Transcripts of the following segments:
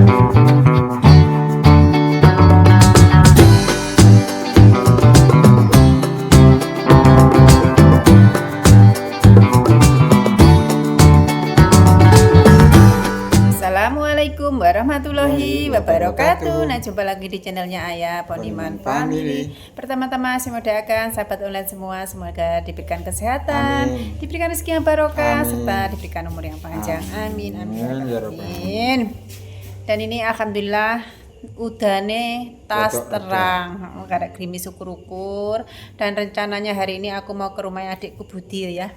Assalamualaikum warahmatullahi wabarakatuh. Nah, jumpa lagi di channelnya Ayah Poniman Family. Pertama-tama saya mendoakan sahabat online semua semoga diberikan kesehatan, diberikan rezeki yang barokah, serta diberikan umur yang panjang. Amin, amin, amin. Dan ini alhamdulillah udane tas terang, kada gerimis ukur-ukur. Dan rencananya hari ini aku mau ke rumah adikku Budi ya.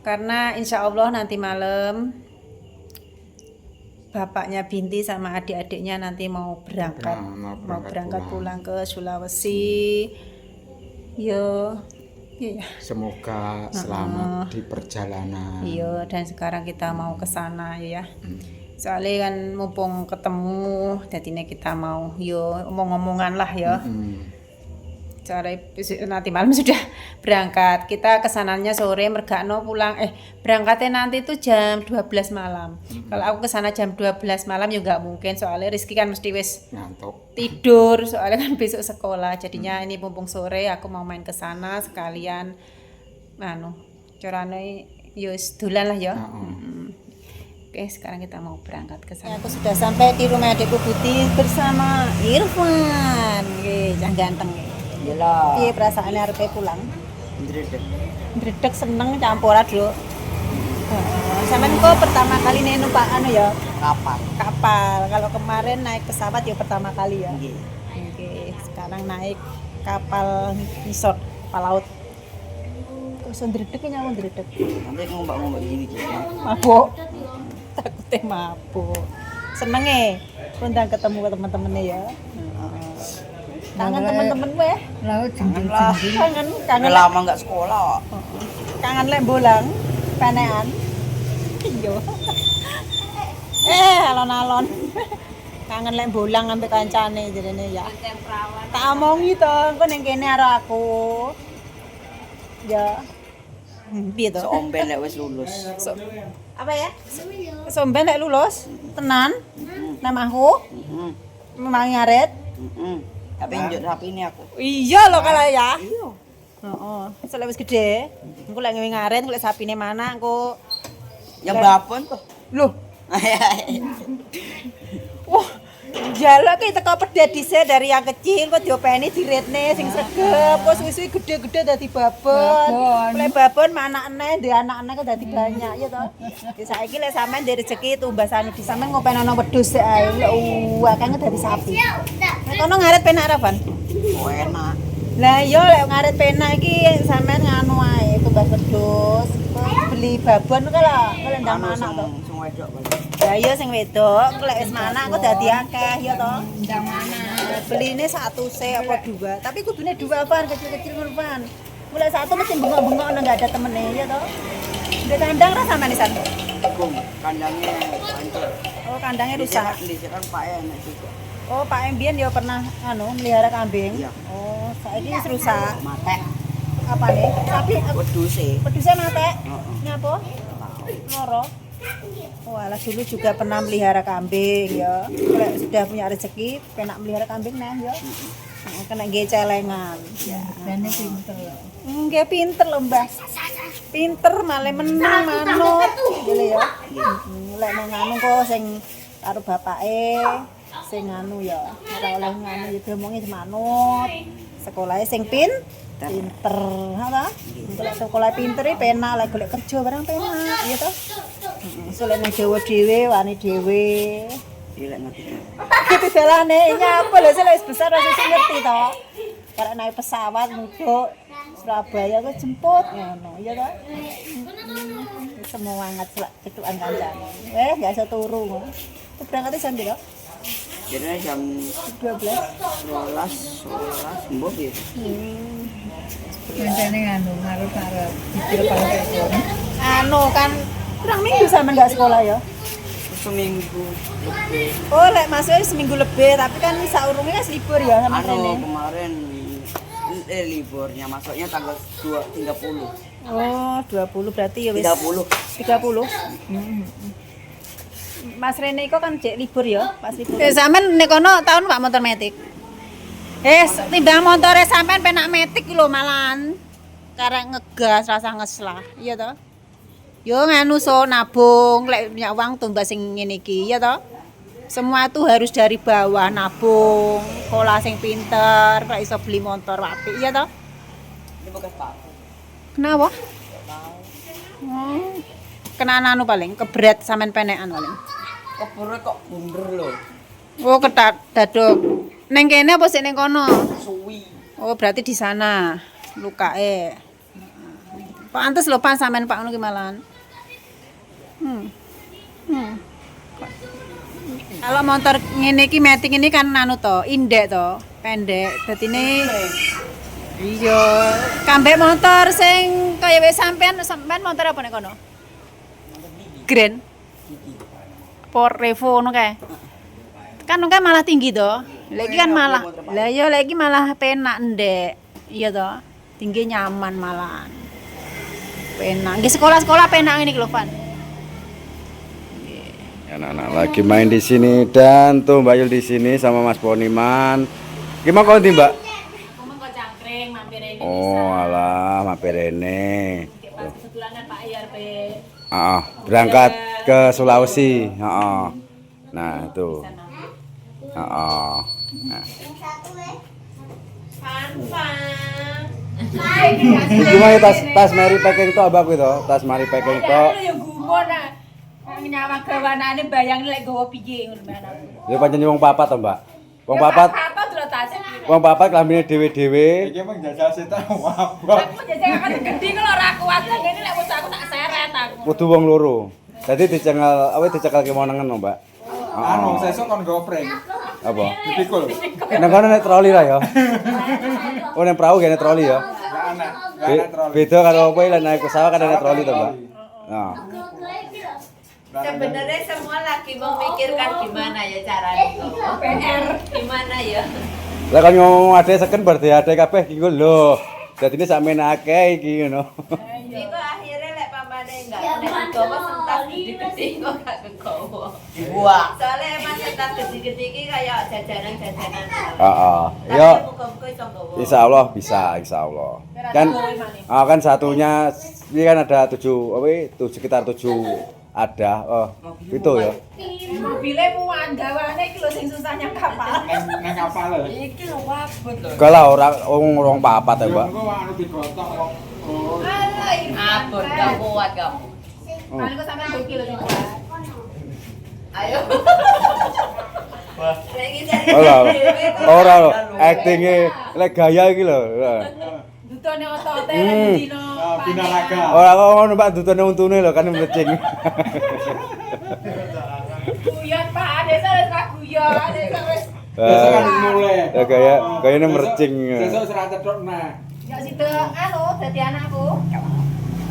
Karena insya Allah nanti malam bapaknya Binti sama adik-adiknya nanti mau berangkat pulang ke Sulawesi. Yo, iya. Semoga selamat di perjalanan. Iya, dan sekarang kita mau ke sana ya. Soalnya kan mumpung ketemu, jadinya kita mau yo omong-omongan lah ya. Soalnya nanti malam sudah berangkat. Kita kesananya sore mergakno pulang berangkatnya nanti itu jam 12 malam. Kalau aku kesana jam 12 malam ya nggak mungkin soalnya Rizky kan mesti wis ngantuk tidur soalnya kan besok sekolah. Jadinya ini mumpung sore aku mau main ke sana sekalian corane yo dolan lah ya. Oke, sekarang kita mau berangkat ke sana. Aku sudah sampai di rumah adikku Putih bersama Irfan. Nggih, yang ganteng. Iyalah. Piye perasaane arepe pulang? Ndredeg seneng campur aduk. Sampeyan kok pertama kali numpak ya? Kapal. Kalau kemarin naik pesawat ya pertama kali ya. Nggih. Sekarang naik kapal resort, kapal laut. Kok iso ndredeg nyawa ndredeg. Nanti ngombak-ngombak gini gitu. Mabuk. Takutnya mabuk. Seneng undang ketemu teman-temannya ya. Kangen teman-teman weh. Kangen lah. Kangen lama nggak sekolah. Kangen lek bolang, penean. Iya. Alon-alon. Kangen lek bolang ambek kancane jerene ya. Tak omongi to, engko ning kene karo aku. Ya. Piye to? Seomben lek wis lulus. Apa ya? Somben lek lulus. Tenan. Namaku. Memang ngaret. Tapi njut HP ini aku. Iya lho kalau ya. Iya. Heeh. Selek wis gede. Engko lek ngewe ngaret, engko lek sapine mana engko Yang babon tuh. Loh. Wah, jaluk ki teko pedet dhisik dari yang kecil kok diopeni diretne sing sregep, kok suwi-suwi gede-gede dadi babon. Lek babon anak eneh, ndek anak-anak kok dadi banyak ya to. Saiki lek sampean ndek rezeki tumbasane di sampean ngopenono wedhus sik ae. Akeh dadi sapi. Nek kono ngaret penak ra, Van? Oh, enak. Lah iya lek ngaret penak iki sampean nganu ae tumbas wedhus. Beli babon kok lah, kok ndang anak to. Sing wedok. Ya iya sing wedok, lek wis manak kok dadi akeh ya to. Ndang manak. Beline satu se apa dua, tapi kudune dua Van, kecil-kecil ngono Van. Mulai satu mesti bengok-bengok nang enggak ada temene ya to. Ndek kandang ra sampean isan. Kandangnya hancur. Oh, kandangnya rusak. Di kan Pak enak juga. Oh, Pak Embien ya pernah melihara kambing. Iya. Oh, saiki wis rusak. Mate. Apa nih? Sapi Wedhuse. pedusnya mate. Heeh. Nyapa? Loro. Oh, alah dulu juga pernah melihara kambing ya. Kalau sudah punya rezeki, penak melihara kambing nah ya. Kena nggih celengan. Ya. Dene pinter lho. Nggih pinter lho, Mbah. Pinter malah menang manut. Gile ya. Lek nang anu kok sing karo bapake sing anu ya. Ora oleh nganu ya diomongi manut. Sekolahe sing pinter, ha? Golek sekolah pinter iki penak, lek golek kerja barang penak, iya toh? Heeh, nang Jawa dhewe, wani dhewe. Iya ngerti. Iki dalane nyapa lho wis besar wis ngerti toh. Karek naik pesawat nuduk Surabaya kok jemput ngono, iya toh? Semangat cetukan kancane. Enggak iso turu ngono. Berangkatnya jam piro? Jadi jam 12. 11 mbok gitu. Rencane ngarep-ngarep dikira pangkon. Anu kan kurang minggu sama enggak sekolah ya? Seminggu lebih. Oh, lek masuk seminggu lebih, tapi kan saurunge kan libur ya sama Rene. Kemarin liburnya masuknya tanggal 30. Oh, 20 berarti ya wis 30. 30. Mas Rene kok kan cek libur ya, pas libur. Sampean nek kono tahun Pak motor metik. Timbang motore sampean penak metik lho malahan. Karek ngegas rasa ngeslah, iya toh? Yo nganu so nabung, lek punya uang tumbas sing ngene iki, iya toh? Semua tuh harus dari bawah nabung, sekolah sing pinter, kok iso beli motor apik, iya toh? Ini bekas Pak. Kenapa? Kena anu paling, kebret sampean penekan paling. Keburu kok bunder lho. Oh, ketat dadok. Neng kene apa sik neng kono? Suwi. Oh, berarti di sana lukae. Pantes lho Pak sampean Pak ngono ki malahan. Kalau motor ngene iki metik ini kan anu to, indek to, pendek. Dadine iya, kambek motor sing kaya wis sampean motor apa nek kono? Grand. Por Revo ngono kae. Kan malah tinggi to. Lagi kan malah. Lah iya lagi malah penak ndek. Iya to. Tinggi nyaman malahan. Penak. Nggih sekolah-sekolah penak ngene iki lho, Van. Anak-anak lagi main di sini dan tuh Mbak Yul di sini sama Mas Poniman. Gimana kau Mbak? Ngomong kok cangkring mampir ini. Oh, alah, mampir ini. Pas kebetulan kan Pak IRP. Berangkat ke Sulawesi. Nah, itu. Nah. Gimana tas Mary packing to abak itu? Tas Mary packing to. Ya gumun ah. Nyawang gawanane bayang lek gowo piye ngono aku. Ya pancen wong papat to, Mbak. Wong papat. Apa dulu tasik. Wong papat klambine dhewe-dhewe. Iki emang jajal setan wabak. Aku jajak kan gedhi kok ora kuat ngene lek wis aku tak seret aku. Kudu wong loro. Dadi dicekelke monengen, Mbak. Anu sesuk kon go prank. Apa? Dipikul. Nang kono nek troli lah ya. Oh nek perahu gene troli ya. Enggak anak troli. Beda karo apa lan naik pesawat kan ada troli to, Mbak. Nah. Sebenarnya semua lagi memikirkan gimana ya caranya itu. PR gimana ya? Lah kan ngomong ade seken berarti ade kabeh iki lho. Dadine sakmene akeh iki ngono. Iku akhirnya lek pampane enggak nek digawa sentas gede-gede kok gak kegawa. Dibuang. Soalnya emang sentas gede-gede iki kayak jajanan-jajanan. Heeh. Tapi Yo muga-muga iso nggawa. insyaallah bisa insyaallah. Kan satunya ini kan ada 7 sekitar 7 ada itu ya. Mobile muan gawane iki lho sing susah nyang kapal. Nang kapal lho. Iki lho wabut lho. Kalau orang papat ya, Mbak. Engko anu digotok kok. Oh. Abot gak kuat kamu. Paling kok sampean 2 kilo sing kuat. Ayo. Lagi cari Ora lho, acting-e lek gaya iki lho. Dutone otote dino. Binaraga. Ora kok ngono Mbak dutune untune lho kan mlecing. Guyon Pak, desa wis ra guyon, desa wis. Besok kan mulai. Ya gayane mercing. Besok serat cedok nah. Ya sida anu dadi anakku.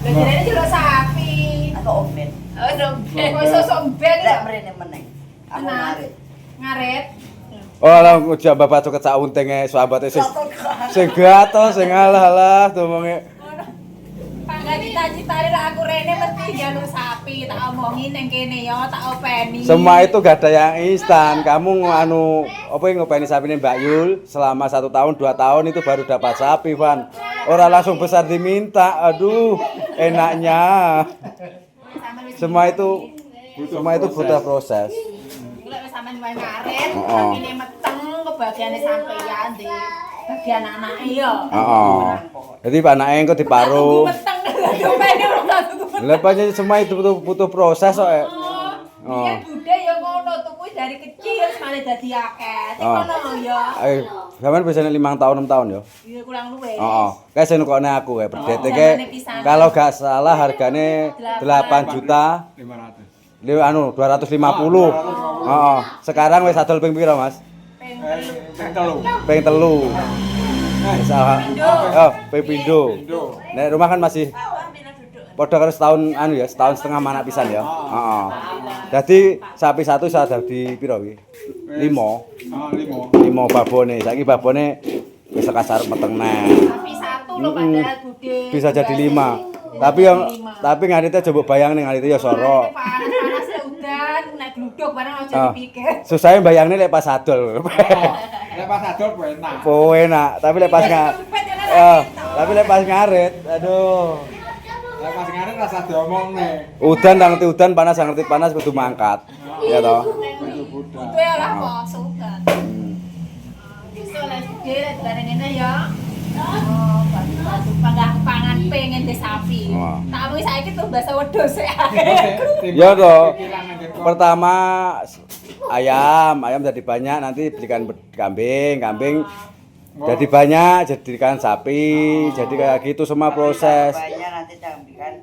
Lah jenenge jero sapi. Aku omen. Oh, dong. Kok sosok ben Lek mrene meneng. Aku Tenang. ngarit. ngaret. Oh, lah ujak bapak cuk sak untenge sahabate sing gato sing alah-alah domonge. Pangga cita-citane lah aku rene mesti jalur sapi, tak omongin nang kene ya, tak openi. Semua itu gak ada yang instan. Kamu ngopeni sapine Mbak Yul selama 1 tahun 2 tahun itu baru dapat sapi, Van. Orang langsung besar diminta. Aduh, enaknya. Semua itu butuh proses. Lek wis sampean wae ngaret, Heeh. sapine meteng kebagiane sampeyan di bagian anake ya. Heeh. Jadi anake engko diparuh. Meteng lho openi ora satu. Lah pancen semua itu butuh proses kok. Iya budhe ya ngono tuku dari kecil sampe dadi akeh. Sing ngono ya. Sampeyan biasanya 5 tahun 6 tahun ya. Iya kurang luwih. Heeh. Kayak sing nukone aku kayak berdete kayak kalau gak salah hargane 8 juta 500. 250. Heeh. Sekarang wis adol ping pira, Mas? Ping 3. Salah. Oh, ping pindho. Nek rumah kan masih padha karo setahun setengah manak pisan ya. Heeh. Dadi sapi satu iso dadi pira iki? 5. 5 babone. Saiki babone wis kasar meteng neh. Sapi satu lho padahal budhe. Bisa jadi 5. Tapi ngarite coba bayang ning ngarite ya sorok. Panas-panas udan, nek godhog barang aja Ah. dipikir. Susahnya bayangnya lek pas adol. Lek pas adol enak. Oh enak, tapi lek pas tapi lek pas ngarit, aduh. Lek pas ngarit rasa diomongne. Udan tak ngerti udan, panas tak ngerti panas kudu mangkat. Ya toh. Itu ya lah kok suka. Bisa lah gede bareng ngene ya. Oh, batu pangan pengen di sapi. Oh. Tak mau saiki tuh bahasa wedhus ya. Ya toh. Pertama ayam jadi banyak, nanti belikan kambing jadi banyak, jadikan sapi, jadi kayak gitu semua proses. Banyak nanti cambikan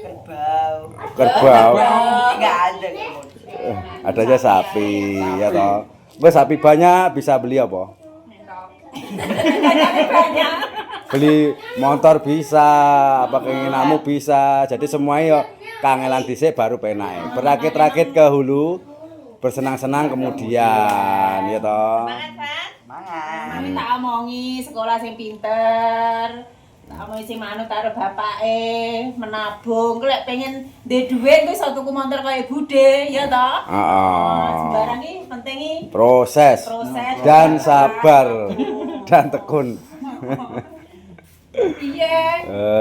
kerbau. Kerbau. Enggak ada kerbau. Adanya sapi, ya toh. Wes sapi banyak bisa beli apa? Banyak. Beli motor bisa, apa keinginanmu bisa. Jadi semuanya yo kangelan dhisik baru penak. Berakit-rakit ke hulu, bersenang-senang kemudian, ya toh. Semangat, Pan. Mangan. Mami tak omongi sekolah sing pinter. Tak omongi sing manut karo bapake, menabung. Lek pengen ndek dhuwit kuwi iso tuku motor kaya Bude, ya toh? Heeh. Sembarang iki penting iki Proses proses dan sabar dan tekun. Iya.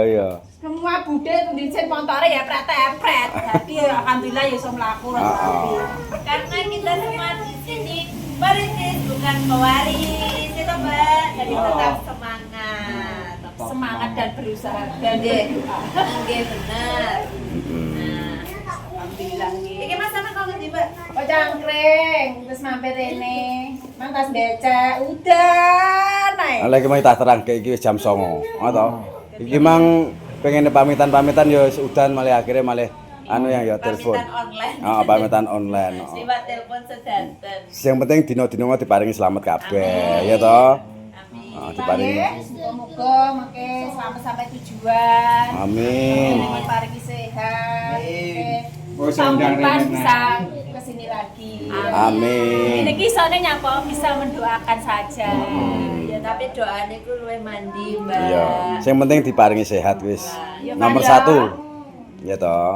Iya. Semua Bude tuh dicet motornya ya pret-pret. Jadi alhamdulillah ya iso mlaku lah sapi. Karena kita semua di sini merintis bukan pewaris, itu Mbak. Jadi tetap semangat. Semangat dan berusaha dan Nggih. berdoa. Nggih bener. Nah, Alhamdulillah nggih. iki Mas sampe kok ngendi, Mbak? Kok cangkring, terus mampir ini, mang tas becak, udah naik. Lagi mau tak terang kayak iki wis jam 09.00. Ngono. Iki mang pengen pamitan-pamitan ya udan malah akhirnya malah anu yang ya telepon. Pamitan online. Pamitan online. Lewat telepon sedanten. Yang penting dino-dino diparingi selamat kabeh, ya toh. Amin. Diparingi. Semoga makin selamat sampai tujuan. Amin. Paringi sehat. Oh, Tahun sendang depan rene. bisa kesini lagi. Amin. Ini kisahnya nyapa bisa mendoakan saja. Ya tapi doane ku luwih mandi, Mbak. Iya. Yang penting diparingi sehat wis. Ya, Nomor Pak, ya. 1. Ya toh.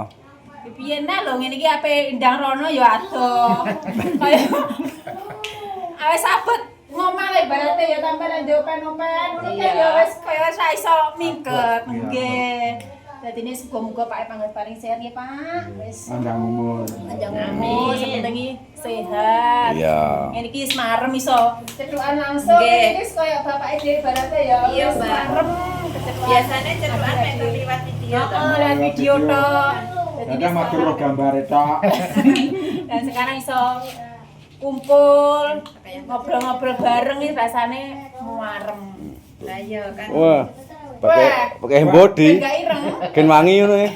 Piye nah lho ngene iki ape ndang rono ya ado. Kaya awes sabet ngomong ibarate ya tambah nang open-open ngono kan ya wis kaya wis ra iso mingket nggih. Dadi ini muga-muga Pak panggih paling sehat nggih Pak. Wis Panjang umur. panjang umur sepenting sehat. Iya. Ngene iki wis marem iso cetukan langsung Nggih. iki wis kaya bapake dhewe ibarate ya. Iya, wis Mbak. marem kecetukan. Biasanya cetukan mek liwat video to. Oh, lihat video tok. Jadi Ada matur ro gambare tok. dan sekarang iso kumpul ngobrol-ngobrol bareng ini rasanya muarem. Lah iya kan. Wah. Pakai body. Enggak ireng. Gen wangi ngono ya.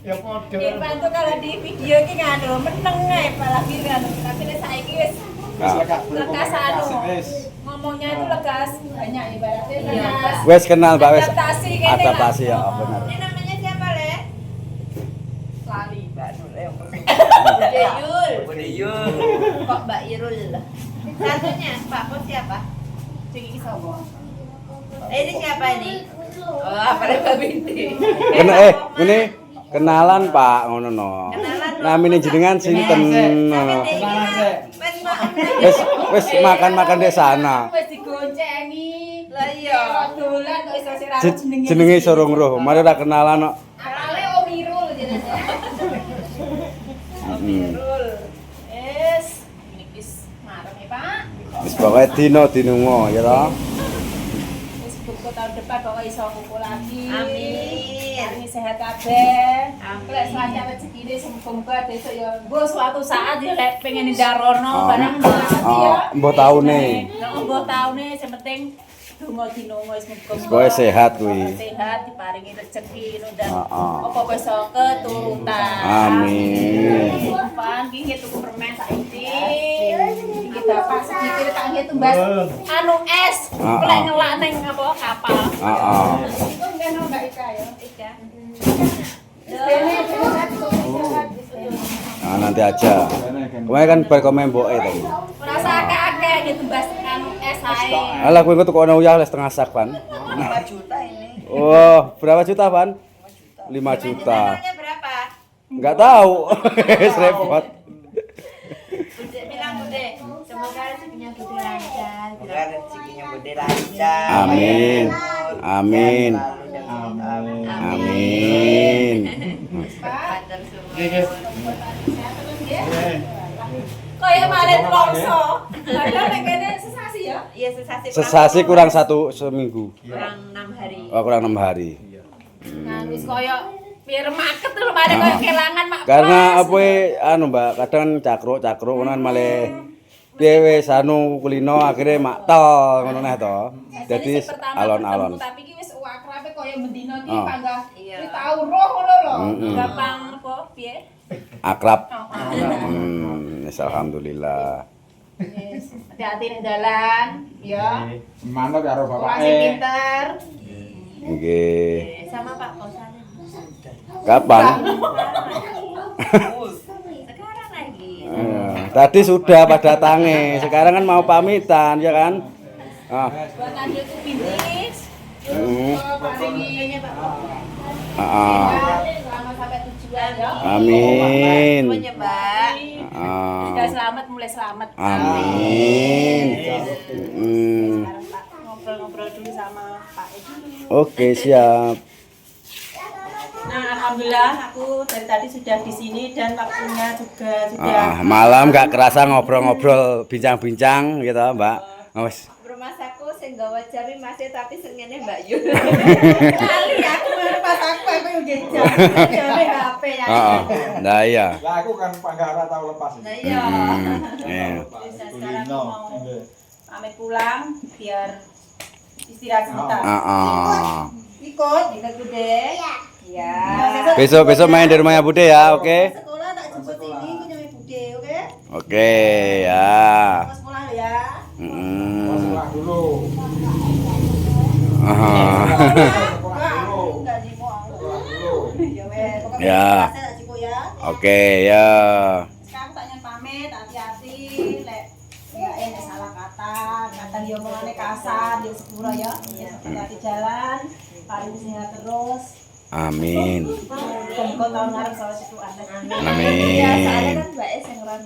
Irfan tuh kalau di video ini nganu meneng ae apalagi kan tapi nek saiki wis Wis lekas lekas anu. wis. Ngomongnya itu lekas banyak ibaratnya Iya, lekas. Wes kenal Mbak wes. Adaptasi kene, Adaptasi Pak. ya benar. Ini namanya siapa, Le? Lali. Bude Yul. Bude Yul. Kok Mbak Irul? Satunya Pak Pos siapa? Sing iki sapa? Ini siapa ini? Oh, apa Mbak Binti? Ini kenalan Pak ngono no. Kenalan, Bro. Namine jenengan sinten ngono. Wes makan-makan di sana. Wis digoncengi. Lah iya. Dolan kok iso sira Jenenge sorong roh. Mari ora kenalan kok. Apale Om Irul jenenge. Irul. Ini wis marem ya, Pak. Wis pokoke dino-dinungo ya toh. Wis buku tahun depan kok iso kumpul lagi. Amin. Ini sehat kabeh. Amin. Lek lancar rezekine semoga besok ya mbok suatu saat ya lek pengen ndarono barang nanti ya. Mbok taune. Mbok taune sing penting donga dinonga wis muga-muga. Pokoke sehat kuwi. Sehat diparingi rezeki dan Heeh. apa iso keturutan. Amin. Pan iki tuku permen saiki. Iki bapak sedikit tak nggih tumbas anu es. Lek ngelak ning apa kapal. Heeh. Iku kan Mbak Ika ya. Ika. Nah, nanti aja. Kemarin kan berkomen mboke tadi. Rasa akeh-akeh gitu Mbak anu es ae. Alah kowe tuku ono uyah les setengah sak, Pan. 5 juta ini. Oh, berapa juta, Pan? 5 juta. Namanya berapa? Enggak tahu. Wis repot. Bude bilang bude, semoga rezekinya bude lancar. Semoga rezekinya Bude lancar. Amin. Amin. Selalu dengan Amin. Matur suwun. Nggih. Kayak malet longso. Padahal nek kene sesasi ya. Iya sesasi. Sesasi kurang seminggu. kurang 6 hari. Oh, kurang 6 hari. Nah, wis koyo piye remaket lho mare koyo kelangan mak. Karena apa anu Mbak, kadang cakruk ngono malah piye wis anu kulino akhirnya maktel ngono neh to. Dadi alon-alon. Tapi iki wis akrabe koyo mendino iki Oh. panggah. Iya. Iki tau roh ngono lho. Gampang apa piye? Akrab. Wis alhamdulillah. Yes. Hati-hati ning dalan, ya. Manut karo Ora bapake. sing pinter. Nggih. Sama Pak Kosane. Kapan? Sekarang lagi. Tadi sudah pada tangi, sekarang kan mau pamitan ya kan? Ah. Buat lanjut ke bisnis. Paringi Selamat sampai tujuan ya. Amin. Semuanya, Mbak. Sudah selamat mulai selamat. Amin. Sekarang Pak ngobrol-ngobrol dulu sama Pak Edi. Oke, siap. Nah, alhamdulillah aku dari tadi sudah di sini dan waktunya juga sudah. Malam gak kerasa ngobrol-ngobrol, bincang-bincang gitu, Mbak. Wes. Bermasaku sing gawa jami masih tapi sengene Mbak Yu. Kali aku pas aku yang jejak. Jare HP ya. Nah iya. Lah aku kan panggara tau lepas. Nah iya. Iya. Sekarang aku mau pamit pulang biar istirahat sebentar. Ikut Bude. Iya. Besok main di rumahnya Bude ya, oke? Sekolah tak jemput ini aku nyampe Bude, oke? Oke, ya. Mau sekolah ya. Sekolah dulu. Enggak di mau. Ya wes, pokoknya Ya. saya tak jemput ya. Oke, ya. Sekarang tak nyen pamit, hati-hati lek enggak enak salah kata, kadang yo omongane kasar, yo sepuro ya. Hati-hati jalan, paling sehat terus. Amin. Kok tahun ngarep sama situ ada. Amin. Ya, soalnya kan Mbak Es yang ron.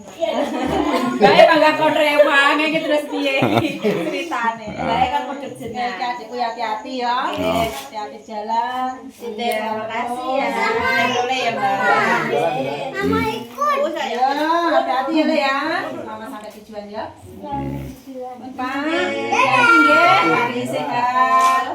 Bae bangga kon rewang iki terus piye ceritane. Bae kan kok jenenge adikku hati-hati ya. Hati-hati jalan. Terima kasih ya. Boleh ya, Mbak. Mama ikut. Ya, hati-hati ya, Le ya. Mama sampai tujuan ya. Pak, hati-hati nggih. Mari sehat.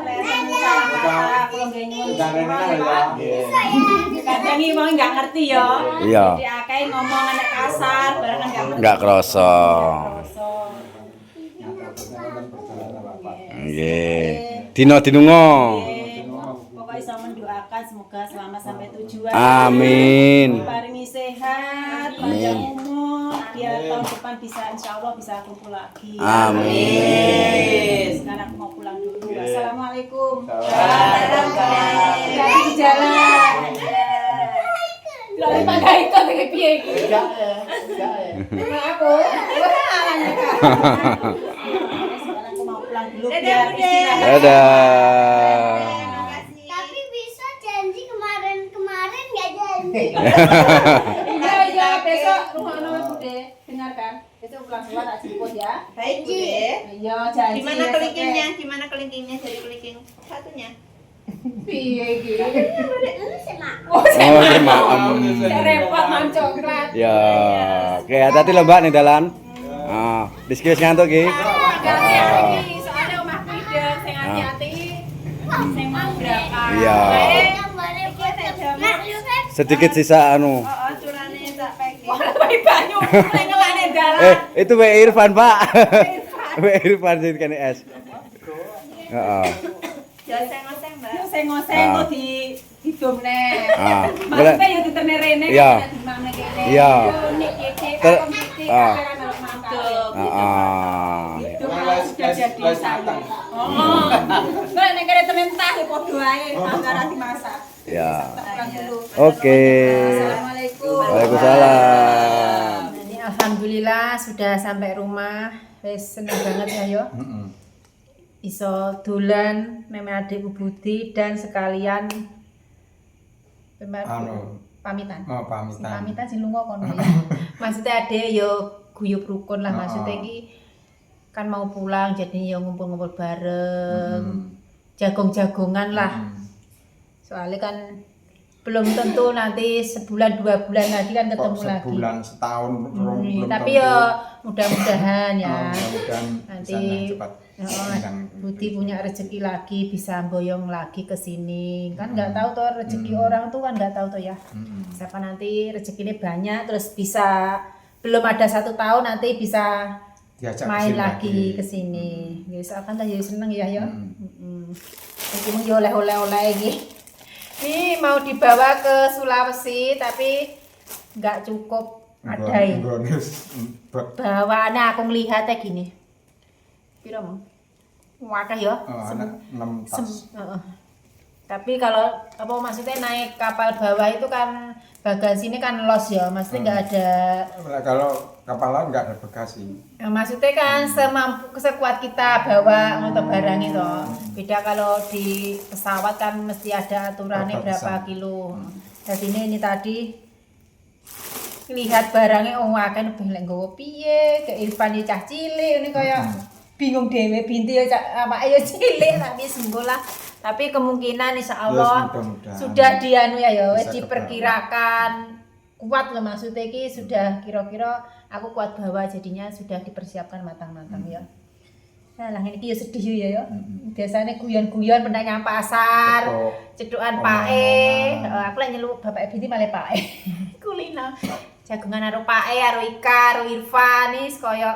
Salam kadang iki wong nggak ngerti ya. Iya. Jadi akeh ngomong anak kasar, barang nggak ngerti. Enggak kroso. Kroso. Nggih. Dino dinungo. Pokoknya bisa mendoakan semoga selamat sampai tujuan. Amin. Diparingi sehat, panjang umur, biar tahun depan bisa insyaallah bisa kumpul lagi. Amin. Sekarang aku mau pulang dulu. Assalamualaikum. Waalaikumsalam. Hati di jalan. Lah Pak ikut iki piye iki? Nah, aku. Sekarang aku mau pulang dulu biar istirahat. Dadah. Tapi bisa janji kemarin nggak janji. Iya, besok rumah Bude, dengarkan. Besok pulang sekolah tak jemput ya. Baik, Bude. Iya, janji. Gimana besok, kelingkingnya? Gimana kelingkingnya? Jadi kelingking satunya. Piye iki? Oh, maaf. Repot mancoklat. Ya, oke, hati-hati lho Mbak nih dalan. Rizky wis ngantuk iki. Hati-hati soalnya omah pideng sing hati-hati. Sing mau berangkat. Iya. Nah, Sedikit sisa anu. Oh, curane tak pake. Bayi banyu nek ngelane dalan. Itu W Irfan, Pak. W Irfan sing kene es. Heeh. Joseng-oseng, Mbak. Seng-seng kok didomne. boleh. Maksudnya ya diterne rene Iya. di mana kene. Iya. Nik iki Ter- kakon titik ah. akhirnya melok mantap. Heeh. Itu sudah jadi sayur. Oh. Nek kene termentah ya padha ae anggaran dimasak. Ya. Pulang dulu. Oke. Assalamualaikum. Waalaikumsalam. Ini alhamdulillah sudah sampai rumah. Wes seneng banget ya yo. Iso dolan meme adikku Budi dan sekalian pamitan. Oh, Si pamitan. pamitan sing lunga kono ya. Maksudnya ade yo guyub rukun lah maksudnya iki kan mau pulang jadi yo ngumpul-ngumpul bareng. Jagung-jagongan lah. Soalnya kan belum tentu nanti sebulan 2 bulan lagi kan ketemu Kok lagi. sebulan setahun belum Tapi tentu. ya mudah-mudahan ya. Mudah-mudahan Nanti bisa cepat. Budi punya rezeki lagi bisa boyong lagi ke sini kan nggak tahu tuh rezeki orang tuh kan nggak tahu tuh ya siapa nanti rezekinya banyak terus bisa belum ada 1 tahun nanti bisa Diajak main kesini lagi ke sini misalkan lah ya seneng ya ya ini mau oleh-oleh ini mau dibawa ke Sulawesi tapi nggak cukup ada ya bawaannya aku melihatnya gini piro mau wakah ya anak 6 tas. tapi kalau apa maksudnya naik kapal bawah itu kan bagasi ini kan los ya maksudnya nggak ada Kalau kapal laut nggak ada bagasi. maksudnya kan sekuat kita bawa untuk barang itu beda kalau di pesawat kan mesti ada aturannya berapa kilo dan ini tadi lihat barangnya akan lebih nggowo piye ke Irfan ya cah cilik ini kayak bingung dhewe binti ya apa ayo cilik tapi sembuh lah tapi kemungkinan insyaallah Mudah-mudahan. sudah dianu ya wis Bisa diperkirakan kuat lah maksudnya iki sudah kira-kira aku kuat bawa jadinya sudah dipersiapkan matang-matang ya. Nah, lah ini ya sedih ya. Biasanya guyon-guyon pernah nyang pasar, cedukan pae. Aku lagi nyeluk bapak Binti malah pae. Kulino. Jagungan karo pae, karo Ika, karo Irfan wis koyo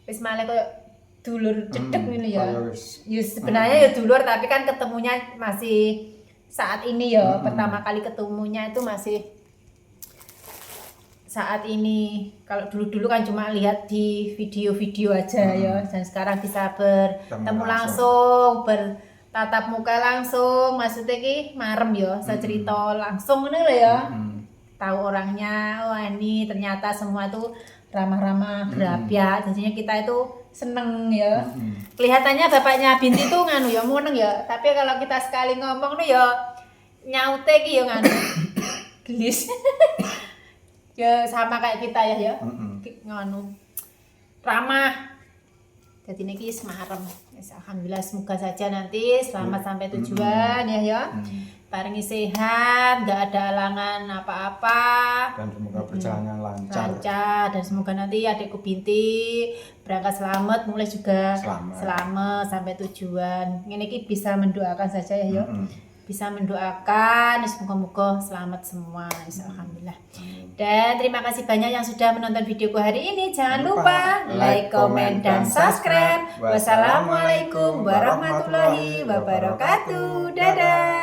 wis malah koyo dulur cedek ini ya. Ya sebenarnya ya dulur tapi kan ketemunya masih saat ini ya. Pertama kali ketemunya itu masih saat ini. Kalau dulu-dulu kan cuma lihat di video-video aja ya, dan sekarang bisa bertemu langsung, bertatap muka langsung, maksudnya ki marem ya, saya cerita langsung ini loh ya. Tahu orangnya, wah ini ternyata semua tuh ramah-ramah, berapiat, jadinya kita itu seneng ya. Kelihatannya bapaknya Binti tuh nganu ya, meneng ya, tapi kalau kita sekali ngomong tuh ya nyaute ki ya nganu. Gelis. Ya sama kayak kita ya nganu ramah jadi ini semarem alhamdulillah semoga saja nanti selamat sampai tujuan ya paringi sehat nggak ada halangan apa-apa Dan semoga perjalanan lancar. dan semoga nanti adikku Binti berangkat selamat mulai juga selamat sampai tujuan ini bisa mendoakan saja ya bisa mendoakan semoga-moga selamat semua alhamdulillah. Dan terima kasih banyak yang sudah menonton videoku hari ini. Jangan lupa like, komen, dan subscribe. Wassalamualaikum warahmatullahi wabarakatuh. Dadah.